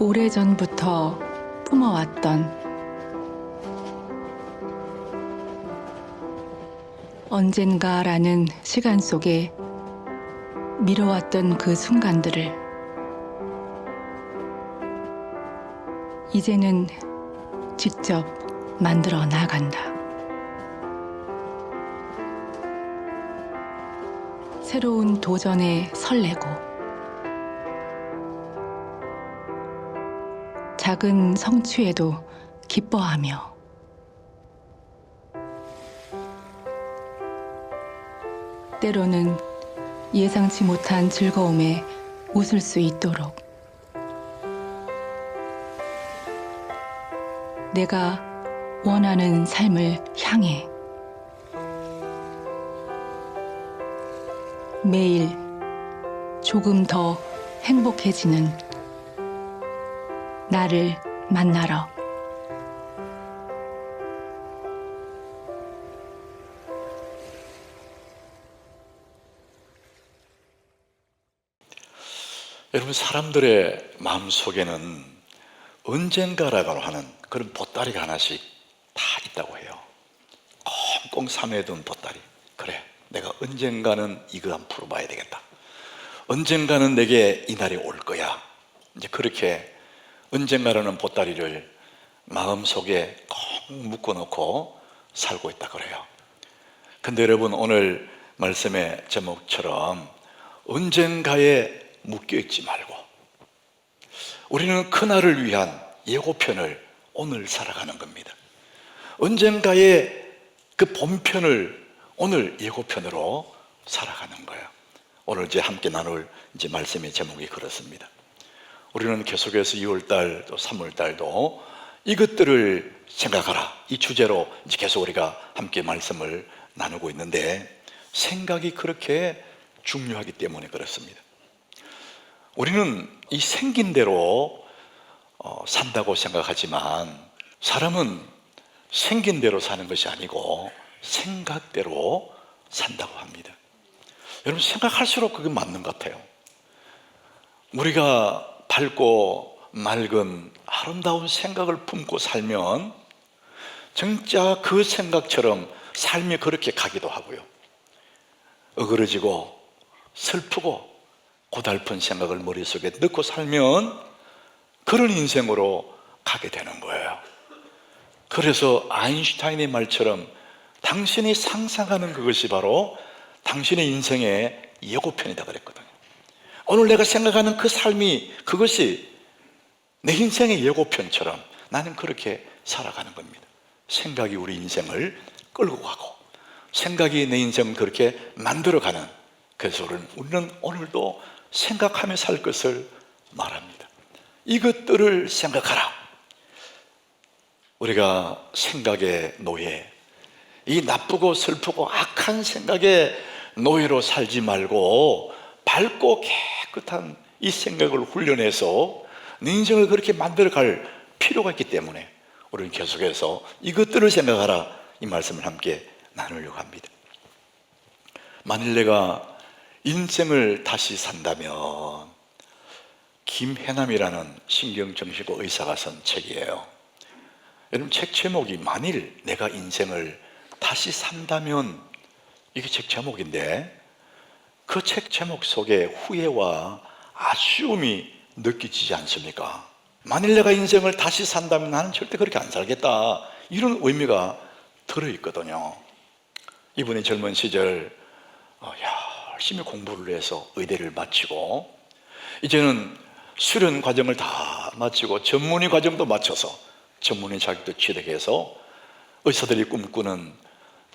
오래전부터 품어왔던 언젠가라는 시간 속에 미뤄왔던 그 순간들을 이제는 직접 만들어 나간다. 새로운 도전에 설레고 작은 성취에도 기뻐하며 때로는 예상치 못한 즐거움에 웃을 수 있도록 내가 원하는 삶을 향해 매일 조금 더 행복해지는 나를 만나러. 여러분, 사람들의 마음속에는 언젠가라고 하는 그런 보따리가 하나씩 다 있다고 해요. 꽁꽁 싸매둔 보따리. 그래, 내가 언젠가는 이거 한번 풀어봐야 되겠다. 언젠가는 내게 이 날이 올 거야. 이제 그렇게 언젠가라는 보따리를 마음속에 꼭 묶어놓고 살고 있다 그래요. 근데 여러분, 오늘 말씀의 제목처럼 언젠가에 묶여있지 말고 우리는 그날을 위한 예고편을 오늘 살아가는 겁니다. 언젠가의 그 본편을 오늘 예고편으로 살아가는 거예요. 오늘 이제 함께 나눌 이제 말씀의 제목이 그렇습니다. 우리는 계속해서 2월달 또 3월달도 이것들을 생각하라, 이 주제로 이제 계속 우리가 함께 말씀을 나누고 있는데, 생각이 그렇게 중요하기 때문에 그렇습니다. 우리는 이 생긴 대로 산다고 생각하지만 사람은 생긴 대로 사는 것이 아니고 생각대로 산다고 합니다. 여러분, 생각할수록 그게 맞는 것 같아요. 우리가 밝고 맑은 아름다운 생각을 품고 살면 진짜 그 생각처럼 삶이 그렇게 가기도 하고요, 어그러지고 슬프고 고달픈 생각을 머릿속에 넣고 살면 그런 인생으로 가게 되는 거예요. 그래서 아인슈타인의 말처럼 당신이 상상하는 그것이 바로 당신의 인생의 예고편이다 그랬거든요. 오늘 내가 생각하는 그 삶이, 그것이 내 인생의 예고편처럼 나는 그렇게 살아가는 겁니다. 생각이 우리 인생을 끌고 가고 생각이 내 인생을 그렇게 만들어가는, 그래서 우리는 오늘도 생각하며 살 것을 말합니다. 이것들을 생각하라. 우리가 생각의 노예, 이 나쁘고 슬프고 악한 생각의 노예로 살지 말고 밝고 깨끗한 이 생각을 훈련해서 내 인생을 그렇게 만들어갈 필요가 있기 때문에 우리는 계속해서 이것들을 생각하라, 이 말씀을 함께 나누려고 합니다. 만일 내가 인생을 다시 산다면, 김혜남이라는 신경정신과 의사가 쓴 책이에요. 여러분, 책 제목이 만일 내가 인생을 다시 산다면, 이게 책 제목인데 그 책 제목 속에 후회와 아쉬움이 느껴지지 않습니까? 만일 내가 인생을 다시 산다면 나는 절대 그렇게 안 살겠다, 이런 의미가 들어있거든요. 이분이 젊은 시절 열심히 공부를 해서 의대를 마치고 이제는 수련 과정을 다 마치고 전문의 과정도 마쳐서 전문의 자격도 취득해서 의사들이 꿈꾸는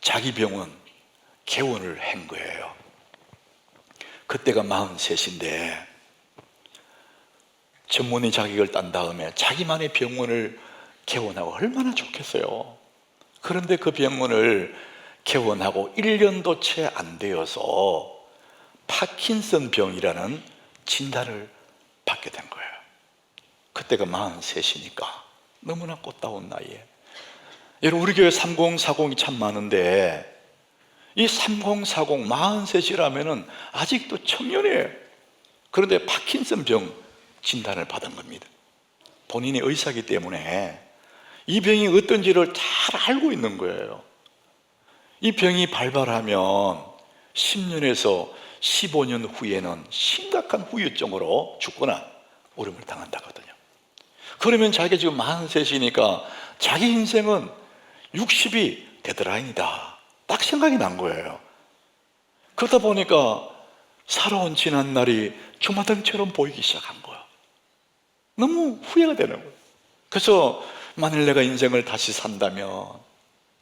자기 병원 개원을 한 거예요. 그때가 43인데 전문의 자격을 딴 다음에 자기만의 병원을 개원하고 얼마나 좋겠어요. 그런데 그 병원을 개원하고 1년도 채 안 되어서 파킨슨 병이라는 진단을 받게 된 거예요. 그때가 43이니까 너무나 꽃다운 나이에. 여러분, 우리 교회 3040이 참 많은데 이 3040 43이라면 아직도 청년이에요. 그런데 파킨슨 병 진단을 받은 겁니다. 본인이 의사이기 때문에 이 병이 어떤지를 잘 알고 있는 거예요. 이 병이 발발하면 10년에서 15년 후에는 심각한 후유증으로 죽거나 오름을 당한다거든요. 그러면 자기가 지금 43이니까 자기 인생은 60이 데드라인이다, 딱 생각이 난 거예요. 그러다 보니까 살아온 지난 날이 주마등처럼 보이기 시작한 거야. 너무 후회가 되는 거예요. 그래서 만일 내가 인생을 다시 산다면,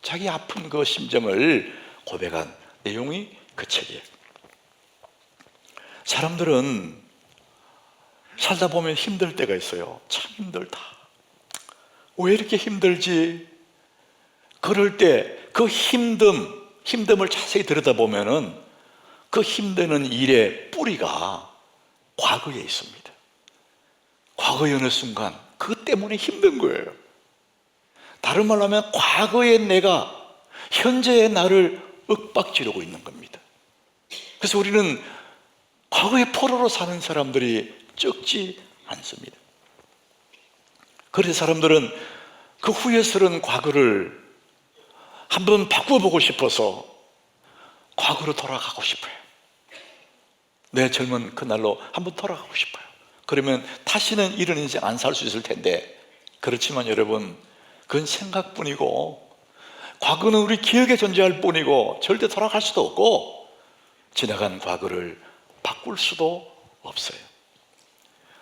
자기 아픈 그 심정을 고백한 내용이 그 책이에요. 사람들은 살다 보면 힘들 때가 있어요. 참 힘들다, 왜 이렇게 힘들지? 그럴 때 그 힘듦을 자세히 들여다보면은 그 힘드는 일의 뿌리가 과거에 있습니다. 과거의 어느 순간 그것 때문에 힘든 거예요. 다른 말로 하면 과거의 내가 현재의 나를 윽박지르고 있는 겁니다. 그래서 우리는 과거의 포로로 사는 사람들이 적지 않습니다. 그래서 사람들은 그 후회스러운 과거를 한번 바꿔보고 싶어서 과거로 돌아가고 싶어요. 내 젊은 그날로 한번 돌아가고 싶어요. 그러면 다시는 이런 인생 안 살 수 있을 텐데, 그렇지만 여러분, 그건 생각뿐이고 과거는 우리 기억에 존재할 뿐이고 절대 돌아갈 수도 없고 지나간 과거를 바꿀 수도 없어요.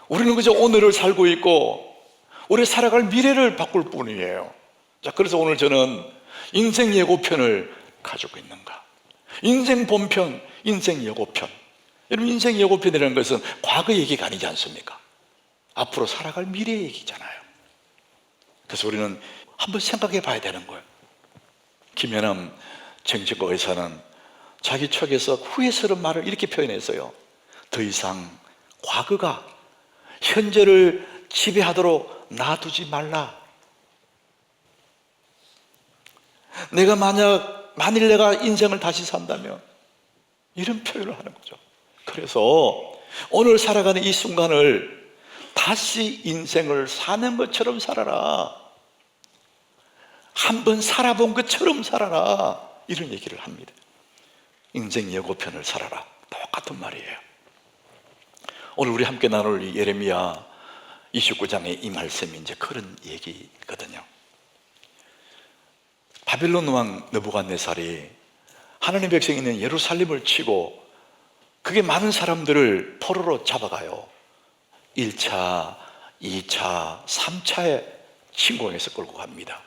우리는 그저 오늘을 살고 있고 우리 살아갈 미래를 바꿀 뿐이에요. 자, 그래서 오늘 저는 인생 예고편을 가지고 있는가, 인생 본편, 인생 예고편. 여러분, 인생 예고편이라는 것은 과거 얘기가 아니지 않습니까? 앞으로 살아갈 미래 얘기잖아요. 그래서 우리는 한번 생각해 봐야 되는 거예요. 김연남 정신과 의사는 자기 책에서 후회스러운 말을 이렇게 표현했어요. 더 이상 과거가 현재를 지배하도록 놔두지 말라. 만일 내가 인생을 다시 산다면, 이런 표현을 하는 거죠. 그래서 오늘 살아가는 이 순간을 다시 인생을 사는 것처럼 살아라, 한번 살아본 것처럼 살아라, 이런 얘기를 합니다. 인생 예고편을 살아라, 똑같은 말이에요. 오늘 우리 함께 나눌 이 예레미야 29장의 이 말씀이 이제 그런 얘기거든요. 바벨론 왕 느부갓네살이 하나님 백성이 있는 예루살렘을 치고 그게 많은 사람들을 포로로 잡아가요. 1차, 2차, 3차에 침공해서 끌고 갑니다.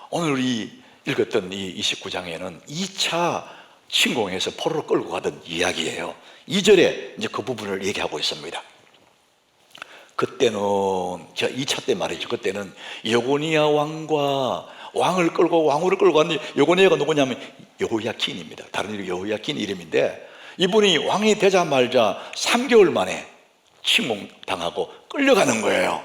오늘 우리 읽었던 이 29장에는 2차 침공해서 포로로 끌고 가던 이야기예요. 2절에 이제 그 부분을 얘기하고 있습니다. 그때는, 제가 2차 때 말이죠. 그때는 여고니아 왕과 왕후를 끌고 왔는데, 여고니아가 누구냐면 여호야킨입니다. 다른 이름 여호야킨 이름인데, 이분이 왕이 되자마자 3개월 만에 침공당하고 끌려가는 거예요.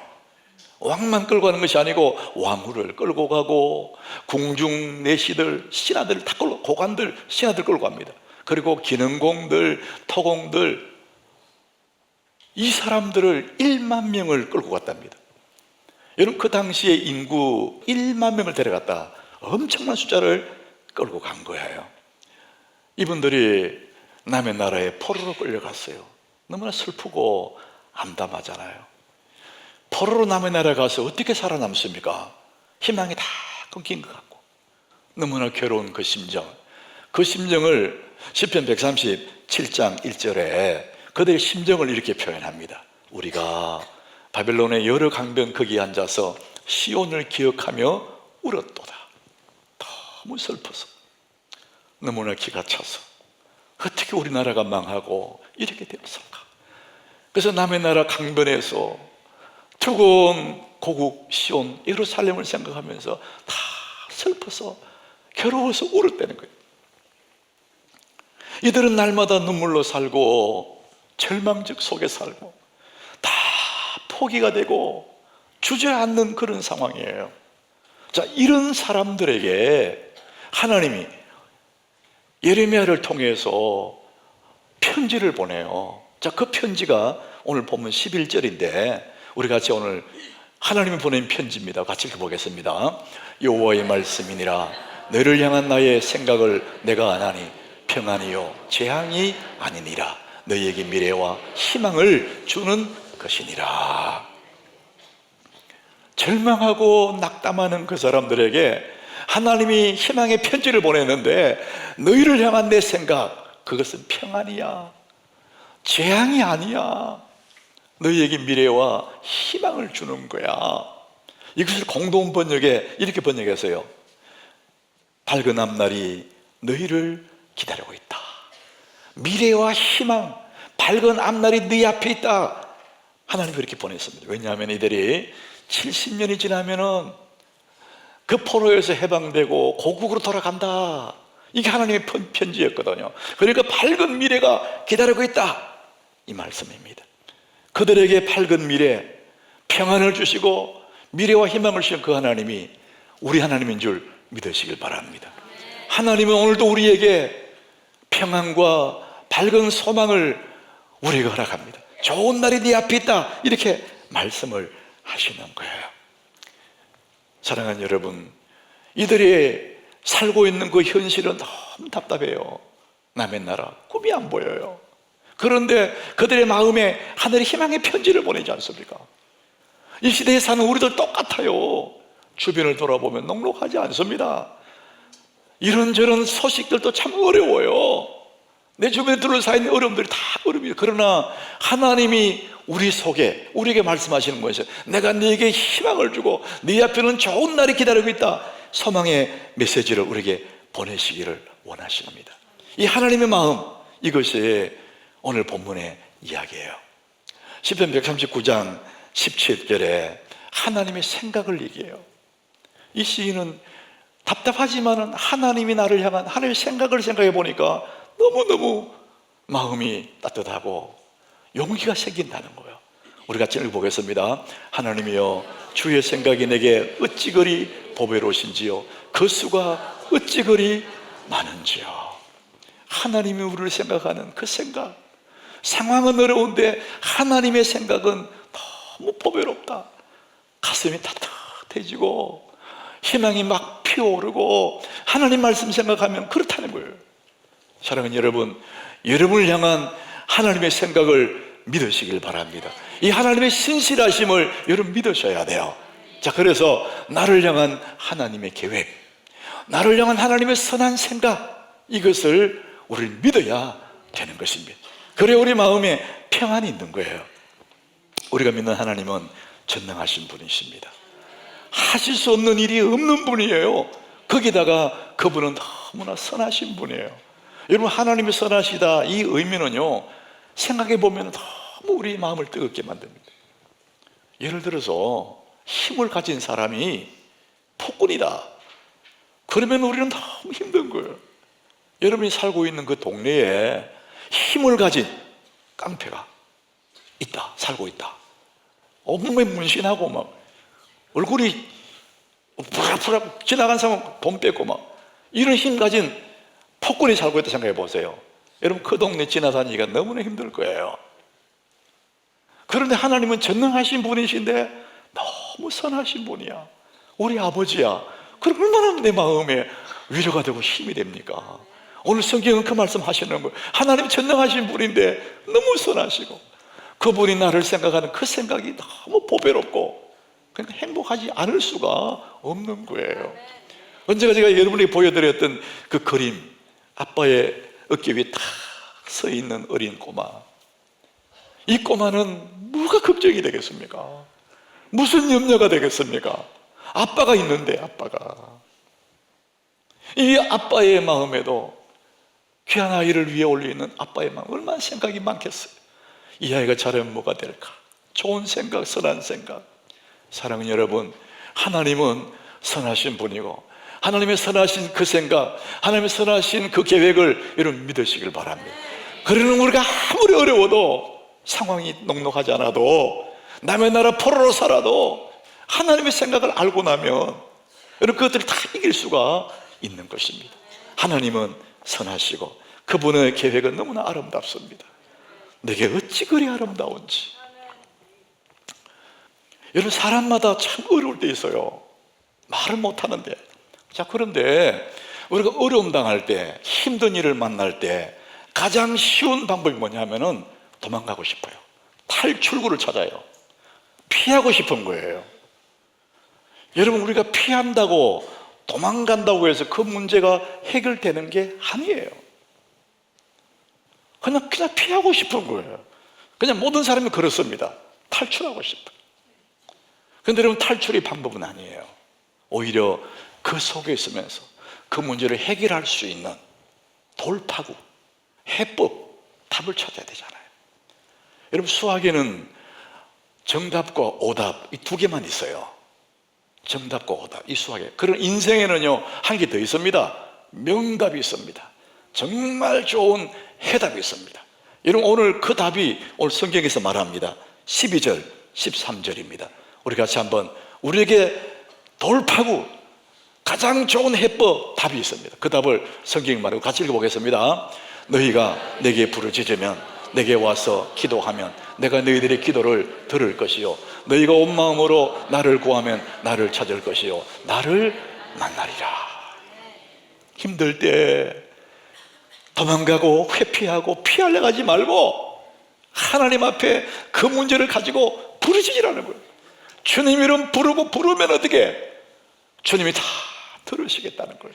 왕만 끌고 가는 것이 아니고 왕후를 끌고 가고 궁중 내시들, 신하들 다 끌고, 고관들, 신하들 끌고 갑니다. 그리고 기능공들, 토공들, 이 사람들을 1만 명을 끌고 갔답니다. 여러분, 그 당시에 인구 1만 명을 데려갔다, 엄청난 숫자를 끌고 간 거예요. 이분들이 남의 나라에 포로로 끌려갔어요. 너무나 슬프고 암담하잖아요. 포로로 남의 나라에 가서 어떻게 살아남습니까? 희망이 다 끊긴 것 같고 너무나 괴로운 그 심정, 그 심정을 시편 137장 1절에 그들의 심정을 이렇게 표현합니다. 우리가 바벨론의 여러 강변 거기에 앉아서 시온을 기억하며 울었도다. 너무 슬퍼서, 너무나 기가 차서 어떻게 우리나라가 망하고 이렇게 되었을까. 그래서 남의 나라 강변에서 뜨거운 고국 시온 예루살렘을 생각하면서 다 슬퍼서 괴로워서 울었다는 거예요. 이들은 날마다 눈물로 살고 절망적 속에 살고 다 포기가 되고 주저앉는 그런 상황이에요. 자, 이런 사람들에게 하나님이 예레미야를 통해서 편지를 보내요. 자, 그 편지가 오늘 보면 11절인데 우리 같이 오늘 하나님이 보낸 편지입니다. 같이 읽어보겠습니다. 여호와의 말씀이니라. 너를 향한 나의 생각을 내가 아나니 평안이요 재앙이 아니니라. 너희에게 미래와 희망을 주는 것이니라. 절망하고 낙담하는 그 사람들에게 하나님이 희망의 편지를 보냈는데, 너희를 향한 내 생각, 그것은 평안이야, 재앙이 아니야, 너희에게 미래와 희망을 주는 거야. 이것을 공동 번역에 이렇게 번역했어요. 밝은 앞날이 너희를 기다리고 있다. 미래와 희망, 밝은 앞날이 네 앞에 있다. 하나님이 그렇게 보냈습니다. 왜냐하면 이들이 70년이 지나면은 그 포로에서 해방되고 고국으로 돌아간다. 이게 하나님의 편지였거든요. 그러니까 밝은 미래가 기다리고 있다, 이 말씀입니다. 그들에게 밝은 미래, 평안을 주시고 미래와 희망을 주신 그 하나님이 우리 하나님인 줄 믿으시길 바랍니다. 하나님은 오늘도 우리에게 평안과 밝은 소망을 우리에게 허락합니다. 좋은 날이 네 앞에 있다, 이렇게 말씀을 하시는 거예요. 사랑하는 여러분, 이들이 살고 있는 그 현실은 너무 답답해요. 남의 나라 꿈이 안 보여요. 그런데 그들의 마음에 하늘이 희망의 편지를 보내지 않습니까? 이 시대에 사는 우리들 똑같아요. 주변을 돌아보면 녹록하지 않습니다. 이런저런 소식들도 참 어려워요. 내 주변에 둘러싸인 어려움들이 다 어려움이에요. 그러나 하나님이 우리 속에 우리에게 말씀하시는 것이죠. 내가 네게 희망을 주고 네 앞에는 좋은 날이 기다리고 있다. 소망의 메시지를 우리에게 보내시기를 원하십니다. 이 하나님의 마음, 이것이 오늘 본문의 이야기예요. 시편 139장 17절에 하나님의 생각을 얘기해요. 이 시인은 답답하지만은 하나님이 나를 향한 하나님의 생각을 생각해 보니까 너무너무 마음이 따뜻하고 용기가 생긴다는 거예요. 우리 같이 읽어보겠습니다. 하나님이여, 주의 생각이 내게 어찌 그리 보배로우신지요, 그 수가 어찌 그리 많은지요. 하나님이 우리를 생각하는 그 생각, 상황은 어려운데 하나님의 생각은 너무 보배롭다. 가슴이 따뜻해지고 희망이 막 피어오르고 하나님 말씀 생각하면 그렇다는 거예요. 사랑하는 여러분, 여러분을 향한 하나님의 생각을 믿으시길 바랍니다. 이 하나님의 신실하심을 여러분 믿으셔야 돼요. 자, 그래서 나를 향한 하나님의 계획, 나를 향한 하나님의 선한 생각, 이것을 우리를 믿어야 되는 것입니다. 그래 우리 마음에 평안이 있는 거예요. 우리가 믿는 하나님은 전능하신 분이십니다. 하실 수 없는 일이 없는 분이에요. 거기다가 그분은 너무나 선하신 분이에요. 여러분, 하나님이 선하시다, 이 의미는요, 생각해 보면 너무 우리 마음을 뜨겁게 만듭니다. 예를 들어서 힘을 가진 사람이 폭군이다, 그러면 우리는 너무 힘든 거예요. 여러분이 살고 있는 그 동네에 힘을 가진 깡패가 있다, 살고 있다. 온몸에 문신하고 막 얼굴이 푸락푸락 지나간 사람 돈 뺏고 막 이런 힘 가진 폭군이 살고 있다 생각해 보세요. 여러분, 그 동네 지나다니기가 너무나 힘들 거예요. 그런데 하나님은 전능하신 분이신데 너무 선하신 분이야. 우리 아버지야. 그럼 얼마나 내 마음에 위로가 되고 힘이 됩니까? 오늘 성경은 그 말씀 하시는 거예요. 하나님 전능하신 분인데 너무 선하시고 그분이 나를 생각하는 그 생각이 너무 보배롭고 그러니까 행복하지 않을 수가 없는 거예요. 언제가 제가 여러분에게 보여드렸던 그 그림, 아빠의 어깨 위에 탁 서 있는 어린 꼬마, 이 꼬마는 뭐가 걱정이 되겠습니까? 무슨 염려가 되겠습니까? 아빠가 있는데, 아빠가. 이 아빠의 마음에도 귀한 아이를 위해 올려있는 아빠의 마음, 얼마나 생각이 많겠어요. 이 아이가 자라면 뭐가 될까? 좋은 생각, 선한 생각. 사랑하는 여러분, 하나님은 선하신 분이고 하나님의 선하신 그 생각, 하나님의 선하신 그 계획을 여러분 믿으시길 바랍니다. 그러는 우리가 아무리 어려워도, 상황이 녹록하지 않아도, 남의 나라 포로로 살아도 하나님의 생각을 알고 나면 여러분 그것들을 다 이길 수가 있는 것입니다. 하나님은 선하시고 그분의 계획은 너무나 아름답습니다. 내게 어찌 그리 아름다운지. 여러분, 사람마다 참 어려울 때 있어요. 말을 못하는데. 자, 그런데 우리가 어려움 당할 때, 힘든 일을 만날 때 가장 쉬운 방법이 뭐냐면은 도망가고 싶어요. 탈출구를 찾아요. 피하고 싶은 거예요. 여러분, 우리가 피한다고 도망간다고 해서 그 문제가 해결되는 게 아니에요. 그냥 피하고 싶은 거예요. 그냥 모든 사람이 그렇습니다. 탈출하고 싶어요. 그런데 여러분, 탈출이 방법은 아니에요. 오히려 그 속에 있으면서 그 문제를 해결할 수 있는 돌파구, 해법, 답을 찾아야 되잖아요. 여러분, 수학에는 정답과 오답 이 두 개만 있어요. 정답과 오답, 이 수학에. 그런 인생에는요, 한 개 더 있습니다. 명답이 있습니다. 정말 좋은 해답이 있습니다. 여러분, 오늘 그 답이 오늘 성경에서 말합니다. 12절, 13절입니다. 우리 같이 한번, 우리에게 돌파구, 가장 좋은 해법, 답이 있습니다. 그 답을 성경이 말하고 같이 읽어보겠습니다. 너희가 내게 부르짖으면, 내게 와서 기도하면 내가 너희들의 기도를 들을 것이요, 너희가 온 마음으로 나를 구하면 나를 찾을 것이요, 나를 만나리라. 힘들 때 도망가고 회피하고 피하려고 하지 말고 하나님 앞에 그 문제를 가지고 부르짖으라는 거예요. 주님 이름 부르면 어떻게? 주님이 다 들으시겠다는 거예요.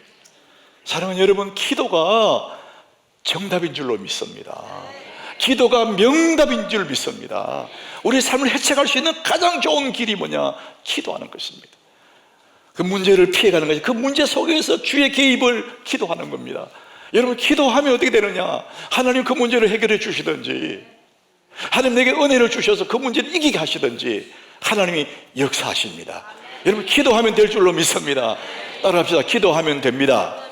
사랑하는 여러분, 기도가 정답인 줄로 믿습니다. 기도가 명답인 줄 믿습니다. 우리 삶을 해책할 수 있는 가장 좋은 길이 뭐냐? 기도하는 것입니다. 그 문제를 피해가는 것이, 그 문제 속에서 주의 개입을 기도하는 겁니다. 여러분, 기도하면 어떻게 되느냐? 하나님 그 문제를 해결해 주시든지, 하나님 내게 은혜를 주셔서 그 문제를 이기게 하시든지 하나님이 역사하십니다. 여러분, 기도하면 될 줄로 믿습니다. 따라합시다. 기도하면 됩니다.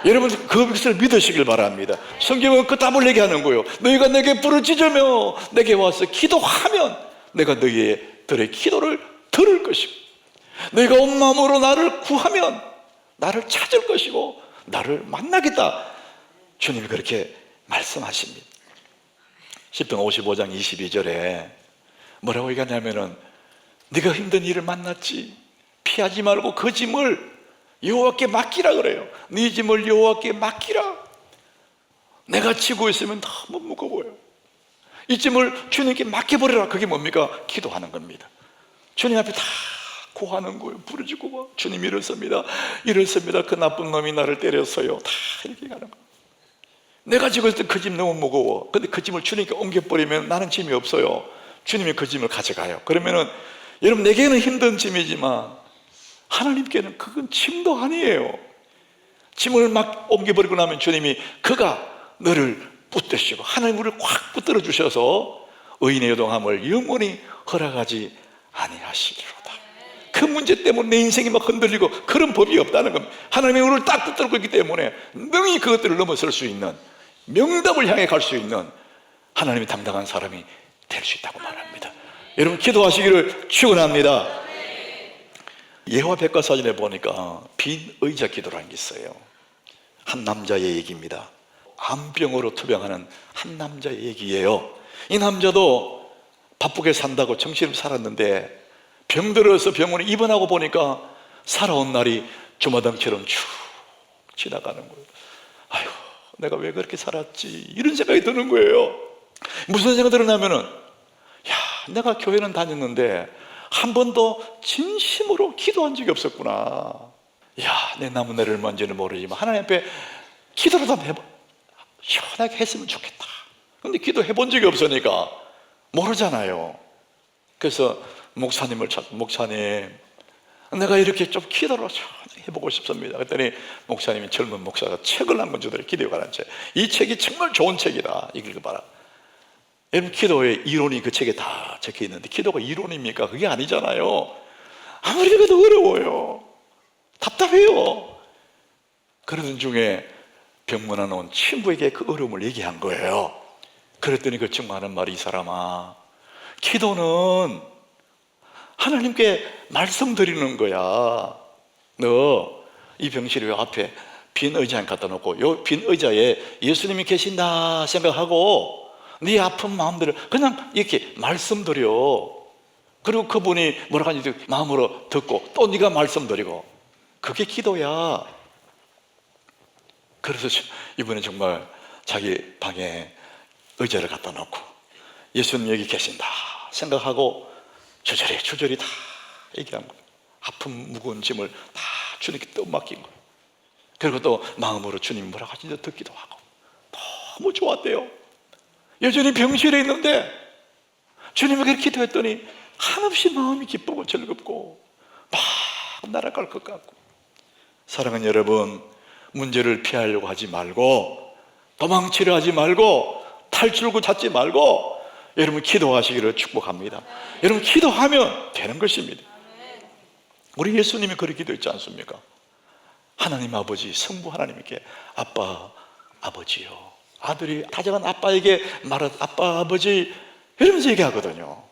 여러분, 그것을 믿으시길 바랍니다. 성경은 그 답을 얘기하는 거예요. 너희가 내게 부르짖으며 내게 와서 기도하면 내가 너희들의 기도를 들을 것이고, 너희가 온 마음으로 나를 구하면 나를 찾을 것이고 나를 만나겠다. 주님이 그렇게 말씀하십니다. 시편 55장 22절에 뭐라고 얘기하냐면은, 네가 힘든 일을 만났지, 피하지 말고 그 짐을 여호와께 맡기라 그래요. 네 짐을 여호와께 맡기라. 내가 지고 있으면 너무 무거워요. 이 짐을 주님께 맡겨버리라. 그게 뭡니까? 기도하는 겁니다. 주님 앞에 다 구하는 거예요. 부르짖고 봐. 주님 이렇습니다. 그 나쁜 놈이 나를 때렸어요. 다 이렇게 가는 거예요. 내가 지고 있을 때 그 짐 너무 무거워. 근데 그 짐을 주님께 옮겨버리면 나는 짐이 없어요. 주님이 그 짐을 가져가요. 그러면은 여러분, 내게는 힘든 짐이지만 하나님께는 그건 짐도 아니에요. 짐을 막 옮겨버리고 나면 주님이 그가 너를 붙드시고, 하나님 우리를 확 붙들어 주셔서 의인의 요동함을 영원히 허락하지 아니하시리로다. 그 문제 때문에 내 인생이 막 흔들리고 그런 법이 없다는 겁니다. 하나님이 우리를 딱 붙들고 있기 때문에 능히 그것들을 넘어설 수 있는, 명답을 향해 갈 수 있는 하나님이 당당한 사람이 될 수 있다고 말합니다. 여러분, 기도하시기를 축원합니다. 예화와 백과사전에 보니까 빈 의자 기도라는 게 있어요. 한 남자의 얘기입니다. 암병으로 투병하는 한 남자의 얘기예요. 이 남자도 바쁘게 산다고 정신을 살았는데 병들어서 병원에 입원하고 보니까 살아온 날이 주마등처럼 쭉 지나가는 거예요. 아유, 내가 왜 그렇게 살았지? 이런 생각이 드는 거예요. 무슨 생각이 드냐면은, 야, 내가 교회는 다녔는데 한 번도 진심으로 기도한 적이 없었구나. 야, 내 남은 날을 뭔지는 모르지만 하나님 앞에 기도라도 한번 시원하게 했으면 좋겠다. 근데 기도해 본 적이 없으니까 모르잖아요. 그래서 목사님을 찾고, 목사님, 내가 이렇게 좀 기도를 해보고 싶습니다. 그랬더니 목사님이, 젊은 목사가 책을 한 권 주더래요. 기도에 관한 책. 이 책이 정말 좋은 책이다. 읽어봐라. 여러분, 기도의 이론이 그 책에 다 적혀 있는데 기도가 이론입니까? 그게 아니잖아요. 아무리 그래도 어려워요. 답답해요. 그러던 중에 병문안 온 친구에게 그 어려움을 얘기한 거예요. 그랬더니 그 친구가 하는 말이, 이 사람아, 기도는 하나님께 말씀드리는 거야. 너 이 병실 앞에 빈 의자 한 갖다 놓고 이 빈 의자에 예수님이 계신다 생각하고 네 아픈 마음들을 그냥 이렇게 말씀드려. 그리고 그분이 뭐라고 하는지 마음으로 듣고 또 네가 말씀드리고, 그게 기도야. 그래서 이번에 정말 자기 방에 의자를 갖다 놓고 예수님 여기 계신다 생각하고 주저리 다 얘기한 거예요. 아픈 무거운 짐을 다 주님께 떠맡긴 거예요. 그리고 또 마음으로 주님 뭐라고 하시는지 듣기도 하고, 너무 좋았대요. 여전히 병실에 있는데 주님에게 기도했더니 한없이 마음이 기쁘고 즐겁고 막 날아갈 것 같고. 사랑하는 여러분, 문제를 피하려고 하지 말고, 도망치려 하지 말고, 탈출구 찾지 말고, 여러분 기도하시기를 축복합니다. 여러분 기도하면 되는 것입니다. 우리 예수님이 그렇게 기도했지 않습니까? 하나님 아버지, 성부 하나님께 아빠, 아버지요. 아들이 다정한 아빠에게 말한 아빠, 아버지 이러면서 얘기하거든요.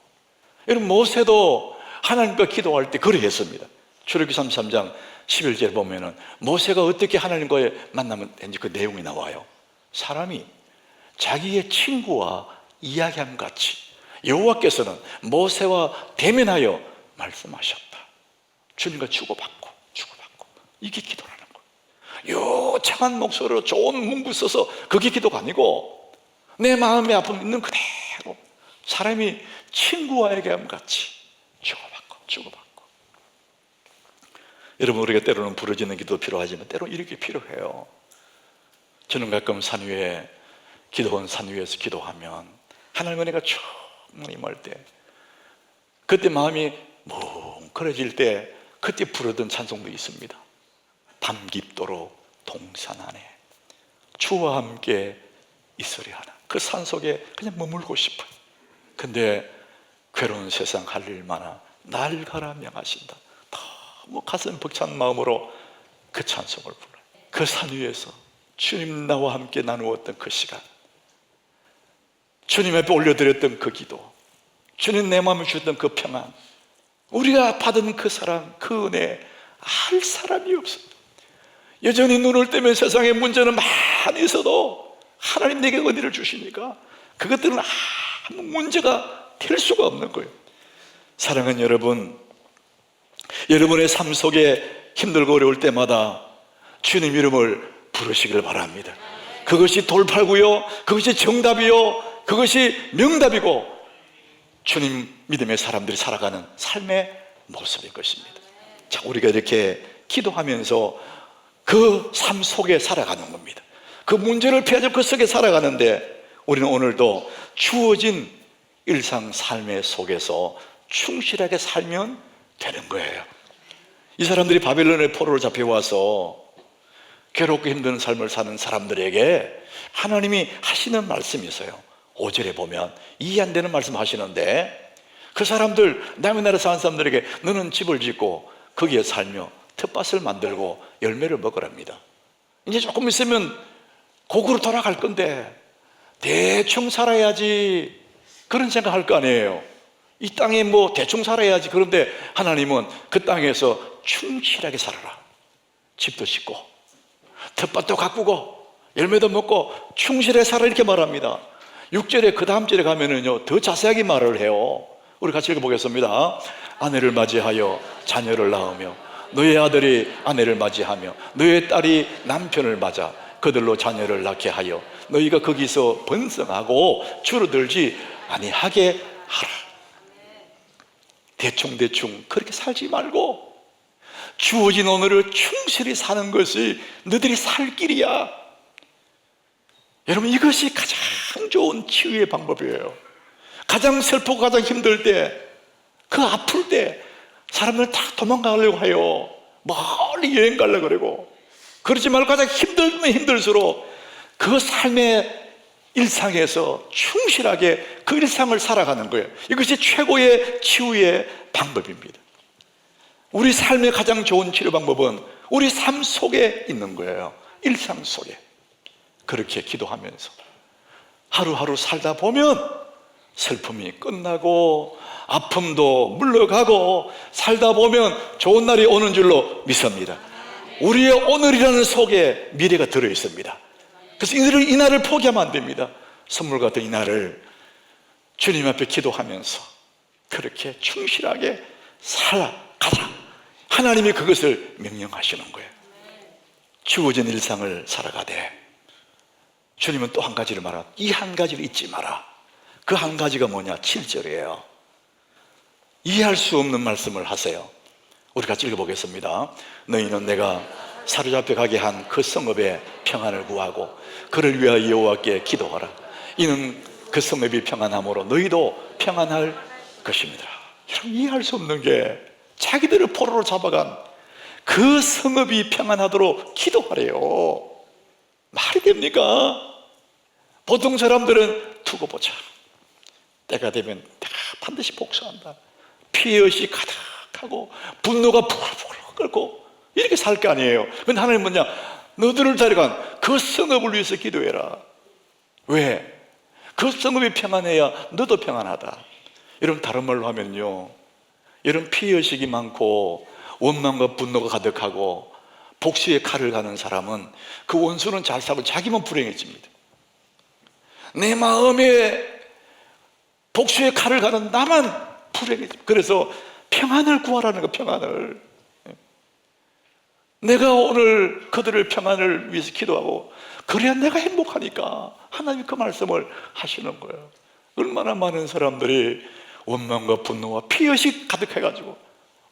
여러분 모세도 하나님과 기도할 때 그래 했습니다. 출애굽기 33장 11절에 보면은 모세가 어떻게 하나님과의 만남을 했는지 그 내용이 나와요. 사람이 자기의 친구와 이야기함 같이 여호와께서는 모세와 대면하여 말씀하셨다. 주님과 주고받고 이게 기도라는 거예요. 요창한 목소리로 좋은 문구 써서 그게 기도가 아니고, 내 마음의 아픔 있는 그대로 사람이 친구와 얘기함 같이 주고받고. 여러분 우리가 때로는 부르짖는 기도 필요하지만 때로는 이렇게 필요해요. 저는 가끔 산 위에 기도원 산 위에서 기도하면 하나님의 은혜가 충만히 임할 때, 그때 마음이 뭉클해질 때 그때 부르던 찬송도 있습니다. 밤 깊도록 동산 안에 주와 함께 있으리 하나. 그 산 속에 그냥 머물고 싶어요. 근데 괴로운 세상 할 일 많아 날 가라 명하신다. 너무 가슴 벅찬 마음으로 그 찬송을 불러요. 그 산 위에서 주님 나와 함께 나누었던 그 시간, 주님 앞에 올려드렸던 그 기도, 주님 내 마음에 주셨던 그 평안, 우리가 받은 그 사랑, 그 은혜 알 사람이 없어요. 여전히 눈을 뜨면 세상에 문제는 많이 있어도 하나님 내게 은혜를 주시니까 그것들은 아무 문제가 될 수가 없는 거예요. 사랑하는 여러분, 여러분의 삶 속에 힘들고 어려울 때마다 주님 이름을 부르시길 바랍니다. 그것이 돌파구요, 그것이 정답이요, 그것이 명답이고 주님 믿음의 사람들이 살아가는 삶의 모습일 것입니다. 자, 우리가 이렇게 기도하면서 그 삶 속에 살아가는 겁니다. 그 문제를 피하지 그 속에 살아가는데 우리는 오늘도 주어진 일상 삶의 속에서 충실하게 살면 되는 거예요. 이 사람들이 바벨론의 포로로 잡혀와서 괴롭고 힘든 삶을 사는 사람들에게 하나님이 하시는 말씀이 있어요. 5절에 보면 이해 안 되는 말씀 하시는데, 그 사람들, 남의 나라 사는 사람들에게 너는 집을 짓고 거기에 살며 텃밭을 만들고 열매를 먹으랍니다. 이제 조금 있으면 고국으로 돌아갈 건데 대충 살아야지 그런 생각할 거 아니에요. 이 땅에 뭐 대충 살아야지. 그런데 하나님은 그 땅에서 충실하게 살아라. 집도 짓고 텃밭도 가꾸고 열매도 먹고 충실하게 살아, 이렇게 말합니다. 6절에 그 다음 절에 가면은요 더 자세하게 말을 해요. 우리 같이 읽어보겠습니다. 아내를 맞이하여 자녀를 낳으며 너의 아들이 아내를 맞이하며 너의 딸이 남편을 맞아 그들로 자녀를 낳게 하여 너희가 거기서 번성하고 줄어들지 아니하게 하라. 대충 그렇게 살지 말고 주어진 오늘을 충실히 사는 것이 너희들이 살 길이야. 여러분, 이것이 가장 좋은 치유의 방법이에요. 가장 슬프고 가장 힘들 때, 그 아플 때 사람들은 다 도망가려고 해요. 멀리 여행 가려고 그러고. 그러지 말고 가장 힘들면 힘들수록 그 삶의 일상에서 충실하게 그 일상을 살아가는 거예요. 이것이 최고의 치유의 방법입니다. 우리 삶의 가장 좋은 치료 방법은 우리 삶 속에 있는 거예요. 일상 속에. 그렇게 기도하면서 하루하루 살다 보면 슬픔이 끝나고 아픔도 물러가고 살다 보면 좋은 날이 오는 줄로 믿습니다. 우리의 오늘이라는 속에 미래가 들어있습니다. 그래서 이 날을 포기하면 안 됩니다. 선물 같은 이 날을 주님 앞에 기도하면서 그렇게 충실하게 살아가라. 하나님이 그것을 명령하시는 거예요. 주어진 일상을 살아가되 주님은 또 한 가지를 말하, 이 한 가지를 잊지 마라. 그 한 가지가 뭐냐? 7절이에요. 이해할 수 없는 말씀을 하세요. 우리 같이 읽어보겠습니다. 너희는 내가 사로잡혀 가게 한 그 성읍의 평안을 구하고 그를 위하여 여호와께 기도하라. 이는 그 성읍이 평안함으로 너희도 평안할 것입니다. 여러분, 이해할 수 없는 게 자기들을 포로로 잡아간 그 성읍이 평안하도록 기도하래요. 말이 됩니까? 보통 사람들은 두고 보자, 때가 되면 내가 반드시 복수한다, 피해의식 가득하고 분노가 부글부글 끓고 이렇게 살 거 아니에요. 근데 하나님 뭐냐? 너들을 데려간 그 성읍을 위해서 기도해라. 왜? 그 성읍이 평안해야 너도 평안하다. 여러분, 다른 말로 하면요, 이런 피해의식이 많고 원망과 분노가 가득하고 복수의 칼을 가는 사람은 그 원수는 잘 살고 자기만 불행해집니다. 내 마음에 복수의 칼을 가는 나만 불행해집니다. 그래서 평안을 구하라는 거, 평안을. 내가 오늘 그들의 평안을 위해서 기도하고 그래야 내가 행복하니까 하나님이 그 말씀을 하시는 거예요. 얼마나 많은 사람들이 원망과 분노와 피의식 가득해가지고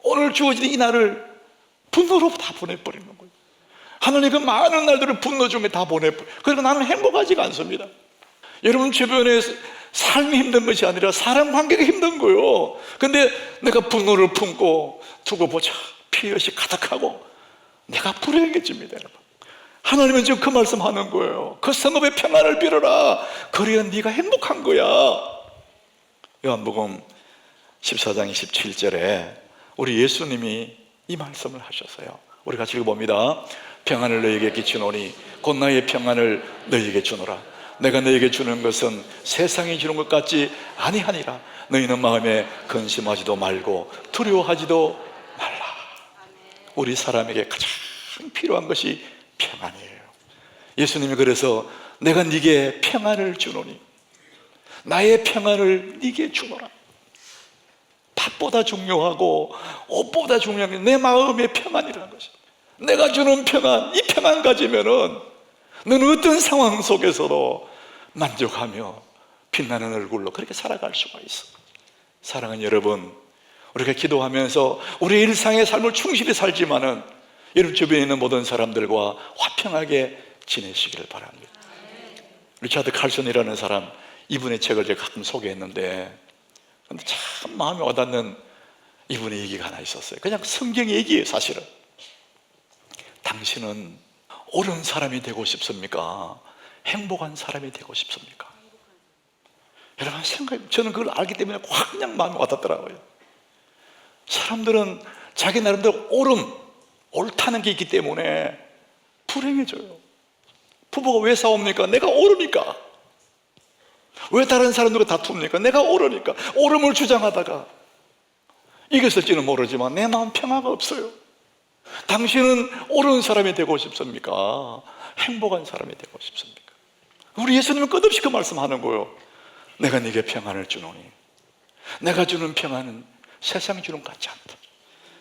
오늘 주어진 이 날을 분노로 다 보내버리는 거예요. 하나님 그 많은 날들을 분노 중에 다 보내버려요. 그러니까 나는 행복하지가 않습니다. 여러분 주변에 삶이 힘든 것이 아니라 사람 관계가 힘든 거예요. 근데 내가 분노를 품고 두고 보자, 피의식 가득하고 내가 불행해집니다. 여러분, 하나님은 지금 그 말씀하는 거예요. 그 성읍의 평안을 빌어라. 그래야 네가 행복한 거야. 요한복음 14장 27절에 우리 예수님이 이 말씀을 하셨어요. 우리 같이 읽어봅니다. 평안을 너희에게 끼치노니 곧 나의 평안을 너희에게 주노라. 내가 너희에게 주는 것은 세상이 주는 것 같지 아니하니라. 너희는 마음에 근심하지도 말고 두려워하지도 말라. 우리 사람에게 가장 필요한 것이 평안이에요. 예수님이 그래서 내가 네게 평안을 주노니 나의 평안을 네게 주노라. 밥보다 중요하고 옷보다 중요한 게 내 마음의 평안이라는 것입니다. 내가 주는 평안, 이 평안 가지면은 너는 어떤 상황 속에서도 만족하며 빛나는 얼굴로 그렇게 살아갈 수가 있어. 사랑하는 여러분, 우리가 기도하면서 우리 일상의 삶을 충실히 살지만은 여러분 주변에 있는 모든 사람들과 화평하게 지내시기를 바랍니다. 리차드 칼슨이라는 사람, 이분의 책을 제가 가끔 소개했는데 근데 참 마음에 와닿는 이분의 얘기가 하나 있었어요. 그냥 성경 얘기예요. 사실은 당신은 옳은 사람이 되고 싶습니까? 행복한 사람이 되고 싶습니까? 여러분 생각해, 저는 그걸 알기 때문에 확 그냥 마음에 와닿더라고요. 사람들은 자기 나름대로 옳다는 게 있기 때문에 불행해져요. 부부가 왜 싸웁니까? 내가 옳으니까. 왜 다른 사람들과 다툽니까? 내가 옳으니까. 옳음을 주장하다가 이겼을지는 모르지만 내 마음 평화가 없어요. 당신은 옳은 사람이 되고 싶습니까? 행복한 사람이 되고 싶습니까? 우리 예수님은 끝없이 그 말씀하는 거예요. 내가 네게 평안을 주노니 내가 주는 평안은 세상이 주는 것 같지 않다.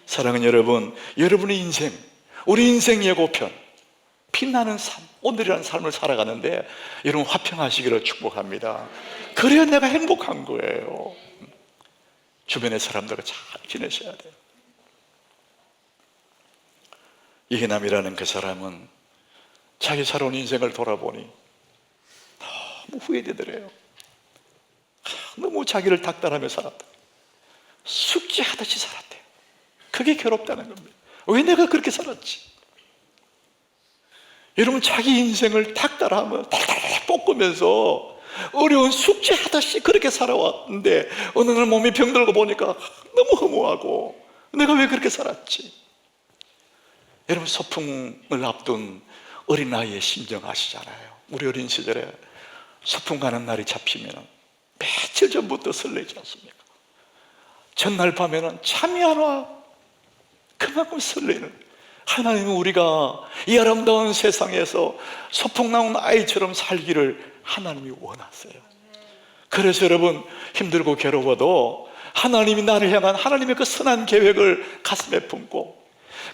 사랑하는 여러분, 여러분의 인생, 우리 인생 예고편, 빛나는 삶, 오늘이라는 삶을 살아가는데 여러분 화평하시기를 축복합니다. 그래야 내가 행복한 거예요. 주변의 사람들과 잘 지내셔야 돼요. 이해남이라는 그 사람은 자기 살아온 인생을 돌아보니 너무 후회되더래요. 너무 자기를 닥달하며 살았다. 숙제하듯이 살았대요. 그게 괴롭다는 겁니다. 왜 내가 그렇게 살았지? 여러분 자기 인생을 닥달하며 달달 볶으면서 어려운 숙제하듯이 그렇게 살아왔는데 어느 날 몸이 병들고 보니까 너무 허무하고 내가 왜 그렇게 살았지? 여러분 소풍을 앞둔 어린아이의 심정 아시잖아요. 우리 어린 시절에 소풍 가는 날이 잡히면 며칠 전부터 설레지 않습니까? 전날 밤에는 잠이 안 와. 그만큼 설레는. 하나님은 우리가 이 아름다운 세상에서 소풍 나온 아이처럼 살기를 하나님이 원하세요. 그래서 여러분 힘들고 괴로워도 하나님이 나를 향한 하나님의 그 선한 계획을 가슴에 품고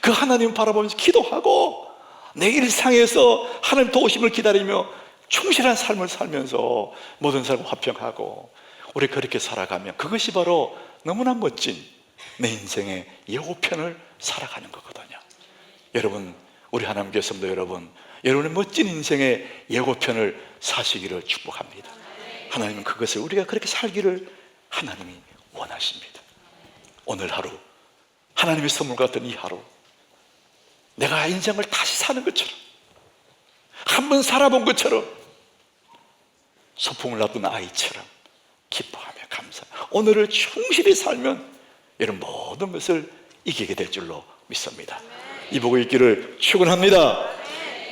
그 하나님 바라보면서 기도하고 내 일상에서 하나님 도우심을 기다리며 충실한 삶을 살면서 모든 사람과 화평하고 우리 그렇게 살아가면 그것이 바로 너무나 멋진 내 인생의 예고편을 살아가는 거거든요. 여러분, 우리 하나님께 성도 여러분, 여러분의 멋진 인생의 예고편을 사시기를 축복합니다. 하나님은 그것을 우리가 그렇게 살기를 하나님이 원하십니다. 오늘 하루, 하나님의 선물 같은 이 하루, 내가 인생을 다시 사는 것처럼, 한 번 살아본 것처럼, 소풍을 앞둔 아이처럼 기뻐하며 감사하며 오늘을 충실히 살면 이런 모든 것을 이기게 될 줄로 믿습니다. 이 복이 있기를 축원합니다.